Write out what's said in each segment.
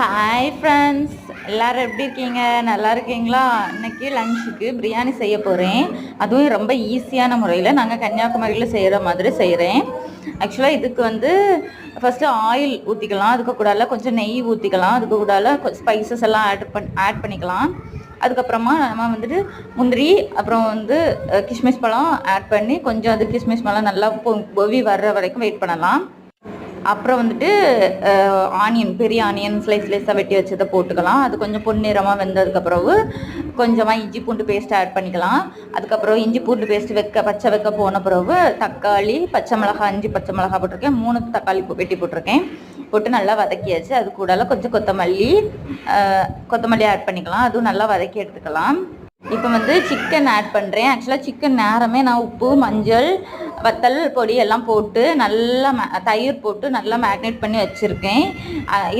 Hi friends, எல்லோரும் எப்படி இருக்கீங்க? நல்லா இருக்கீங்களா? இன்றைக்கி லஞ்சுக்கு பிரியாணி செய்ய போகிறேன். அதுவும் ரொம்ப ஈஸியான முறையில் நாங்கள் கன்னியாகுமரியில் செய்கிற மாதிரி செய்கிறேன். ஆக்சுவலாக இதுக்கு ஃபஸ்ட்டு ஆயில் ஊற்றிக்கலாம், அதுக்கு கூடால கொஞ்சம் நெய் ஊற்றிக்கலாம், அதுக்கு கூடால ஸ்பைசஸ் எல்லாம் ஆட் பண்ணிக்கலாம். அதுக்கப்புறமா நம்ம முந்திரி அப்புறம் கிஸ்மிஸ் பழம் ஆட் பண்ணி கொஞ்சம் அது கிஸ்மிஸ் பழம் நல்லா பொவி வர்ற வரைக்கும் வெயிட் பண்ணலாம். அப்புறம் ஆனியன், பெரிய ஆனியன் ஸ்லைஸாக வெட்டி வச்சதை போட்டுக்கலாம். அது கொஞ்சம் பொன்னிறமாக வெந்ததுக்கப்புறம் கொஞ்சமாக இஞ்சி பூண்டு பேஸ்ட் ஆட் பண்ணிக்கலாம். அதுக்கப்புறம் இஞ்சி பூண்டு பேஸ்ட் பச்சை வைக்க போன பிறகு தக்காளி, பச்சை மிளகாய், 5 பச்சை மிளகாய் போட்டிருக்கேன், 3 தக்காளி வெட்டி போட்டிருக்கேன். போட்டு நல்லா வதக்கியாச்சு. அது கூட கொஞ்சம் கொத்தமல்லி ஆட் பண்ணிக்கலாம். அதுவும் நல்லா வதக்கி எடுத்துக்கலாம். இப்போ சிக்கன் ஆட் பண்ணுறேன். ஆக்சுவலாக சிக்கன் நேரமே நான் உப்பு, மஞ்சள், வத்தல் பொடி எல்லாம் போட்டு நல்லா தயிர் போட்டு நல்லா மேக்னேட் பண்ணி வச்சுருக்கேன்.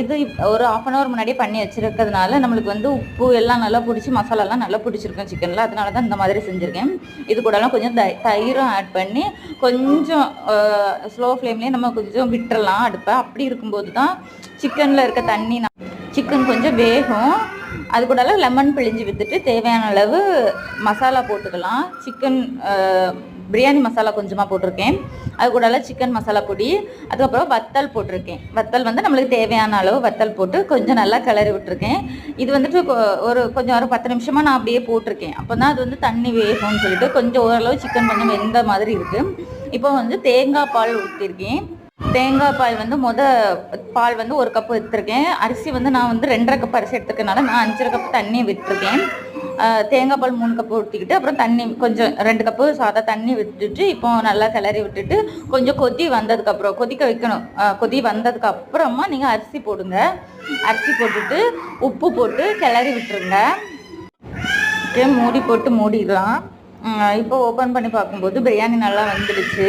இது ஒரு 1/2 hour முன்னாடியே பண்ணி வச்சுருக்கிறதுனால நம்மளுக்கு உப்பு எல்லாம் நல்லா பிடிச்சி, மசாலாலாம் நல்லா பிடிச்சிருக்கேன் சிக்கனில். அதனால தான் இந்த மாதிரி செஞ்சுருக்கேன். இது கூடலாம் கொஞ்சம் தயிரும் ஆட் பண்ணி கொஞ்சம் ஸ்லோ ஃப்ளேம்லேயே நம்ம கொஞ்சம் விட்டுறலாம் அடுப்பை. அப்படி இருக்கும்போது தான் சிக்கனில் இருக்க தண்ணி சிக்கன் கொஞ்சம் வேகும். அது கூட லெமன் பிழிஞ்சு விட்டுட்டு தேவையான அளவு மசாலா போட்டுக்கலாம். சிக்கன் பிரியாணி மசாலா கொஞ்சமாக போட்டிருக்கேன். அது கூட சிக்கன் மசாலா பொடி, அதுக்கப்புறம் வத்தல் போட்டிருக்கேன். வத்தல் நம்மளுக்கு தேவையான அளவு வத்தல் போட்டு கொஞ்சம் நல்லா கிளறி விட்டுருக்கேன். இது ஒரு 10 நிமிஷமாக நான் அப்படியே போட்டிருக்கேன். அப்போ தான் அது தண்ணி வேகும்னு சொல்லிட்டு கொஞ்சம் ஓரளவு சிக்கன் கொஞ்சம் வெந்த மாதிரி இருக்குது. இப்போ தேங்காய் பால் ஊற்றிருக்கேன். தேங்காய் பால் பால் 1 கப்பு எடுத்துருக்கேன். அரிசி நான் 2.5 கப் அரிசி எடுத்துக்கனால நான் 5.5 கப் தண்ணி விட்டுருக்கேன். தேங்காய் பால் 3 கப்பு ஊற்றிக்கிட்டு அப்புறம் தண்ணி கொஞ்சம் 2 கப்பு சாதா தண்ணி விட்டுட்டு இப்போ நல்லா கிளறி விட்டுட்டு கொஞ்சம் கொதிக்க வைக்கணும். கொதி வந்ததுக்கு அப்புறமா நீங்கள் அரிசி போடுங்க. அரிசி போட்டுட்டு உப்பு போட்டு கிளறி விட்டுருங்க. ஓகே, மூடி போட்டு மூடிடலாம். இப்போ ஓப்பன் பண்ணி பார்க்கும்போது பிரியாணி நல்லா வந்துடுச்சு.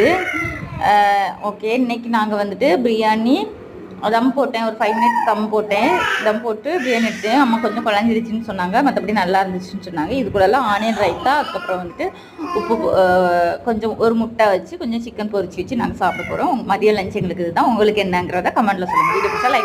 ஓகே, இன்றைக்கி நாங்கள் பிரியாணி தம் போட்டேன். ஒரு 5 minutes தம் போட்டு பிரியாணி எடுத்தேன். அம்மா கொஞ்சம் குழஞ்சிருச்சுன்னு சொன்னாங்க, மற்றபடி நல்லா இருந்துச்சுன்னு சொன்னாங்க. இது கூடலாம் ஆனியன் ரைத்தா, அதுக்கப்புறம் உப்பு கொஞ்சம் ஒரு முட்டை வச்சு கொஞ்சம் சிக்கன் பொரிச்சு வச்சு நாங்கள் சாப்பிட போகிறோம். மதிய லஞ்ச் எங்களுக்கு இதுதான். உங்களுக்கு என்னங்கிறத கமெண்ட்டில் சொல்லுங்கள். வீடியோ பிடிச்சா லைக்